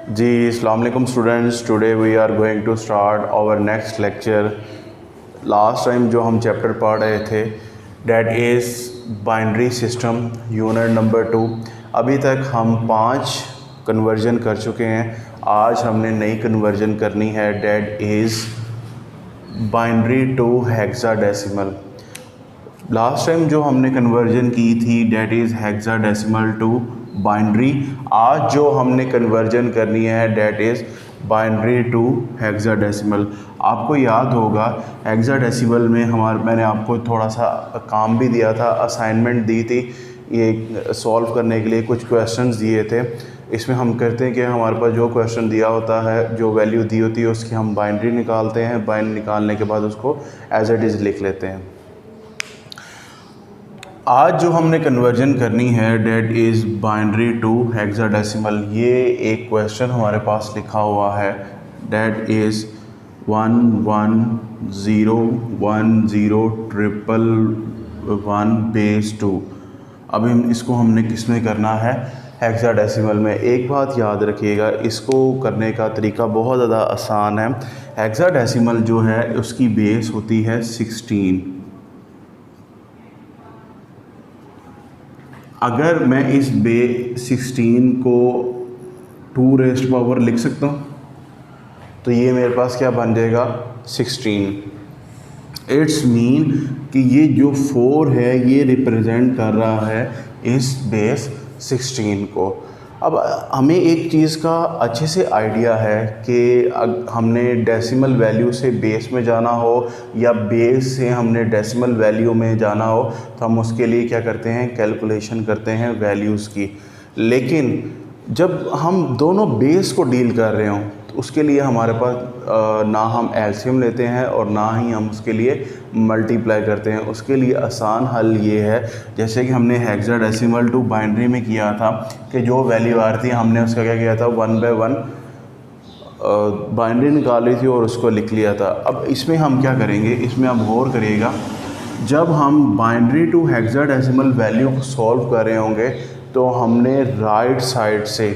जी अस्सलाम वालेकुम students, today we are going to start our next lecture. Last time जो हम चैप्टर पढ़ रहे थे that is binary system unit number 2। अभी तक हम 5 कन्वर्जन कर चुके हैं। आज हमने नई कन्वर्जन करनी है, that is binary to hexadecimal. Last time जो हमने कन्वर्जन की थी that is hexadecimal to binary. आज जो हमने कन्वर्जन करनी है that is binary to hexadecimal. आपको याद होगा हेक्साडेसिमल में मैंने आपको थोड़ा सा काम भी दिया था, असाइनमेंट दी थी, ये सॉल्व करने के लिए कुछ क्वेश्चंस दिए थे। इसमें हम करते हैं कि हमारे पास जो क्वेश्चन दिया होता है, जो वैल्यू दी होती है, उसकी हम बाइनरी निकालते हैं। बाइनरी निकालने के बाद उसको एज इट इज़ लिख लेते हैं। आज जो हमने कन्वर्जन करनी है that is binary to hexadecimal. ये एक क्वेश्चन हमारे पास लिखा हुआ है, डैट इज़ 110101 बेस 2। अभी हमने किस में करना है, हेक्साडेसिमल में। एक बात याद रखिएगा, इसको करने का तरीका बहुत ज़्यादा आसान है। हेक्साडेसिमल जो है उसकी बेस होती है 16। अगर मैं इस 16 को 2 रेज़्ड पावर लिख सकता हूँ तो ये मेरे पास क्या बन जाएगा, 16। इट्स मीन कि ये जो 4 है ये रिप्रेजेंट कर रहा है इस बेस 16 को। अब हमें एक चीज़ का अच्छे से आइडिया है कि हमने डेसिमल वैल्यू से बेस में जाना हो या बेस से हमने डेसिमल वैल्यू में जाना हो तो हम उसके लिए क्या करते हैं, कैलकुलेशन करते हैं वैल्यूज़ की। लेकिन जब हम दोनों बेस को डील कर रहे हों तो उसके लिए हमारे पास ना हम एलसीएम लेते हैं और ना ही हम उसके लिए मल्टीप्लाई करते हैं। उसके लिए आसान हल ये है, जैसे कि हमने हेक्साडेसिमल टू बाइनरी में किया था कि जो वैल्यू आ रही थी हमने उसका क्या किया था, 1 बाय 1 बाइनरी निकाली थी और उसको लिख लिया था। अब इसमें हम क्या करेंगे, इसमें आप गौर करिएगा, जब हम बाइनरी टू हेक्साडेसिमल वैल्यू को सॉल्व कर रहे होंगे तो हमने राइट साइड से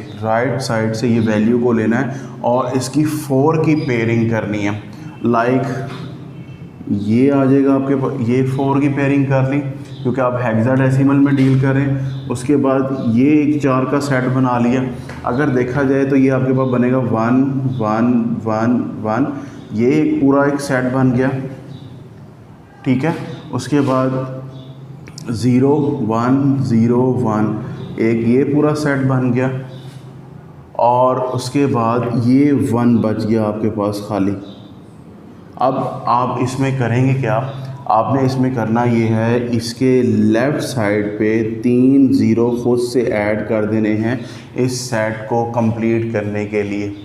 ये वैल्यू को लेना है और इसकी 4 की पेयरिंग करनी है। लाइक ये आ जाएगा आपके पास, ये 4 की पेयरिंग कर ली क्योंकि आप हेक्साडेसिमल में डील कर रहे हैं। उसके बाद ये एक 4 का सेट बना लिया। अगर देखा जाए तो ये आपके पास बनेगा 1 1 1 1, ये एक पूरा एक सेट बन गया, ठीक है। उसके बाद 0 1 0 1, एक ये पूरा सेट बन गया और उसके बाद ये 1 बच गया आपके पास खाली। अब आप इसमें करेंगे क्या, आपने इसमें करना ये है, इसके लेफ़्ट साइड पे 3 ज़ीरो खुद से ऐड कर देने हैं इस सेट को कंप्लीट करने के लिए।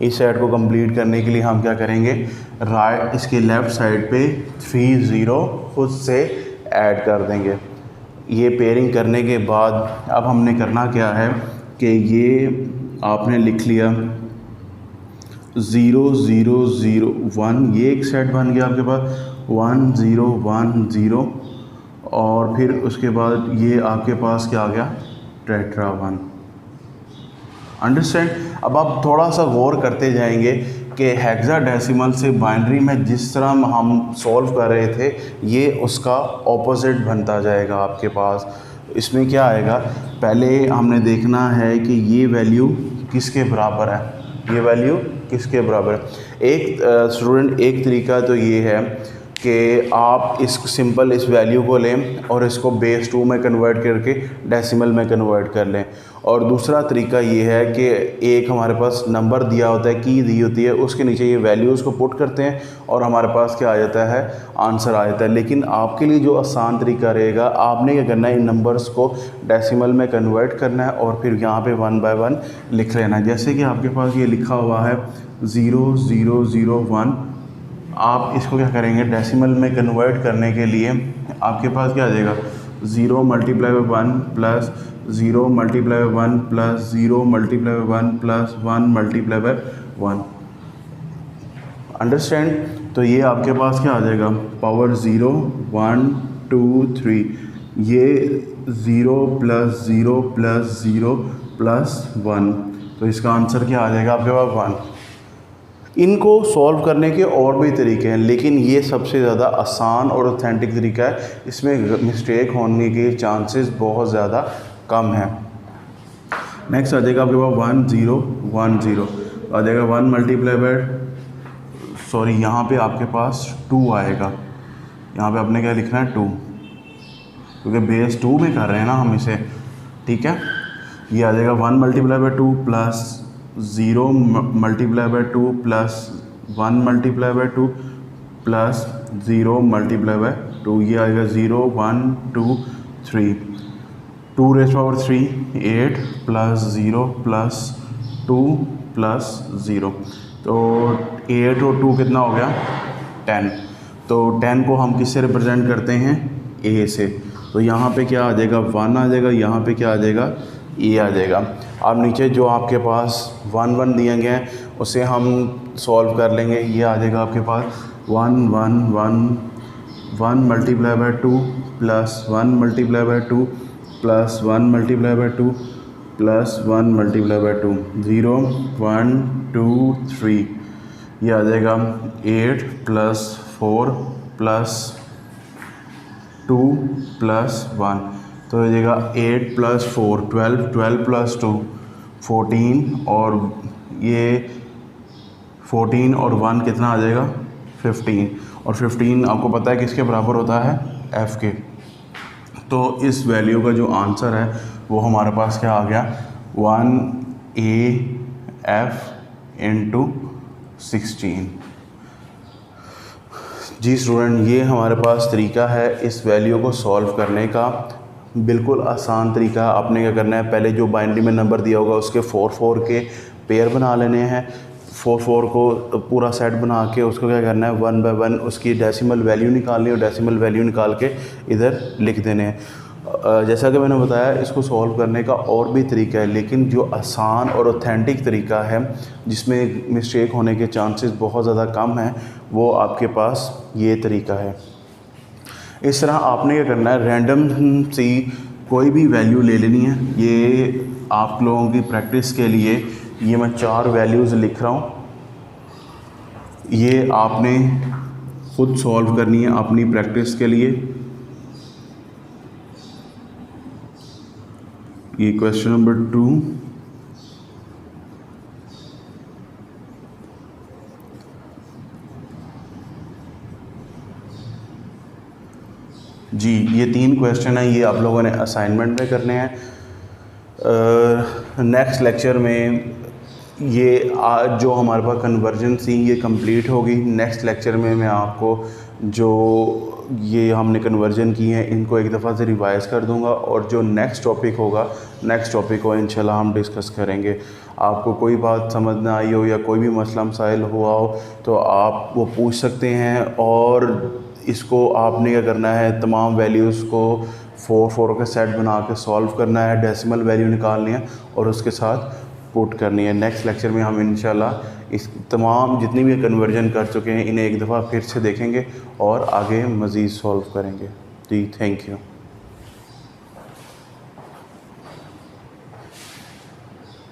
इस सेट को कंप्लीट करने के लिए हम क्या करेंगे, राइट इसके लेफ़्ट साइड पे 3 ज़ीरो खुद से ऐड कर देंगे। ये पेयरिंग करने के बाद अब हमने करना क्या है कि ये आपने लिख लिया 0 0 0 1, ये एक सेट बन गया आपके पास 1 0 1 0, और फिर उसके बाद ये आपके पास क्या आ गया, टेट्रा 1। अंडरस्टैंड। अब आप थोड़ा सा गौर करते जाएंगे कि हेक्साडेसिमल से बाइनरी में जिस तरह हम सॉल्व कर रहे थे ये उसका ऑपोजिट बनता जाएगा आपके पास। इसमें क्या आएगा, पहले हमने देखना है कि ये वैल्यू किसके बराबर है, ये वैल्यू किसके बराबर है। एक स्टूडेंट एक तरीका तो ये है कि आप इस वैल्यू को लें और इसको बेस 2 में कन्वर्ट करके डेसिमल में कन्वर्ट कर लें। और दूसरा तरीका ये है कि एक हमारे पास नंबर दिया होता है, की दी होती है, उसके नीचे ये वैल्यूज़ को पुट करते हैं और हमारे पास क्या आ जाता है, आंसर आ जाता है। लेकिन आपके लिए जो आसान तरीका रहेगा, आपने क्या करना है, इन नंबर्स को डेसिमल में कन्वर्ट करना है और फिर यहाँ पे 1 बाय 1 लिख लेना है। जैसे कि आपके पास ये लिखा हुआ है 0 0 0 1, आप इसको क्या करेंगे, डेसिमल में कन्वर्ट करने के लिए आपके पास क्या आ जाएगा, 0 multiply by 1 plus 0 multiply by 1 plus 0 multiply by 1 plus 1 multiply by 1। Understand. तो ये आपके पास क्या आ जाएगा, पावर 0 1 2 3, ये 0 प्लस 0 प्लस 0 प्लस 1, तो इसका आंसर क्या आ जाएगा आपके पास 1। इनको सॉल्व करने के और भी तरीके हैं, लेकिन ये सबसे ज़्यादा आसान और ऑथेंटिक तरीका है। इसमें मिस्टेक होने के चांसेस बहुत ज़्यादा कम हैं। नेक्स्ट आ जाएगा आपके पास 1 0 1 0 आ जाएगा 1 मल्टीप्लाई बाय यहाँ पे आपके पास 2 आएगा। यहाँ पे आपने क्या लिखना है 2, क्योंकि बेस 2 में कर रहे हैं ना हम इसे, ठीक है। ये आ जाएगा 1 multiply by 2 plus 0 multiply by 2 plus 1 multiply by 2 plus 0 multiply by 2। ये आएगा 0 1 2 3 2 rays power 3 8 plus 0 plus 2 plus 0। तो 8 और 2 कितना हो गया 10। तो 10 को हम किससे रिप्रेजेंट करते हैं a से। तो यहाँ पे क्या आ जाएगा 1 आ जाएगा, यहाँ पे क्या आ जाएगा a आ जाएगा। अब नीचे जो आपके पास 1 1 दिए गए हैं उसे हम सॉल्व कर लेंगे। ये आ जाएगा आपके पास 1 1 1 1 multiply by 2 plus 1 multiply by 2 plus 1 multiply by 2 plus 1 multiply by 2 0 1 2 3। ये आ जाएगा 8 प्लस 4 प्लस 2 प्लस 1। तो हो जाएगा 8 प्लस 4 12 12 प्लस 2 14 और ये 14 और 1 कितना आ जाएगा 15। और 15 आपको पता है किसके बराबर होता है f के। तो इस वैल्यू का जो आंसर है वो हमारे पास क्या आ गया 1AF इंटू 16। जी स्टूडेंट, ये हमारे पास तरीका है इस वैल्यू को सॉल्व करने का। बिल्कुल आसान तरीका। आपने क्या करना है, पहले जो बाइनरी में नंबर दिया होगा उसके 4 4 के पेयर बना लेने हैं। 4 4 को पूरा सेट बना के उसको क्या करना है 1 बाय 1 उसकी डेसिमल वैल्यू निकालनी है और डेसिमल वैल्यू निकाल के इधर लिख देने हैं। जैसा कि मैंने बताया इसको सॉल्व करने का और भी तरीका है, लेकिन जो आसान और ऑथेंटिक तरीका है जिसमें मिस्टेक होने के चांसेस बहुत ज़्यादा कम हैं वो आपके पास ये तरीका है। इस तरह आपने क्या करना है, रैंडम सी कोई भी वैल्यू ले लेनी है। ये आप लोगों की प्रैक्टिस के लिए ये मैं 4 वैल्यूज़ लिख रहा हूँ, ये आपने खुद सॉल्व करनी है अपनी प्रैक्टिस के लिए। ये क्वेश्चन नंबर 2, जी ये 3 क्वेश्चन है, ये आप लोगों ने असाइनमेंट में करने हैं। नेक्स्ट लेक्चर में ये आज जो हमारे पास कन्वर्जन थी ये कंप्लीट होगी। नेक्स्ट लेक्चर में मैं आपको जो ये हमने कन्वर्जन की है इनको एक दफ़ा से रिवाइज़ कर दूंगा और जो नेक्स्ट टॉपिक होगा नेक्स्ट टॉपिक को इंशाल्लाह हम डिस्कस करेंगे। आपको कोई बात समझ ना आई हो या कोई भी मसला मसाइल हुआ हो तो आप वो पूछ सकते हैं। और इसको आपने क्या करना है, तमाम वैल्यूज़ को 4 4 का सेट बना के सॉल्व करना है, डेसिमल वैल्यू निकालनी है और उसके साथ पुट करनी है। नेक्स्ट लेक्चर में हम इंशाल्लाह इस तमाम जितनी भी कन्वर्जन कर चुके हैं इन्हें एक दफ़ा फिर से देखेंगे और आगे मज़ीद सॉल्व करेंगे। जी थैंक यू।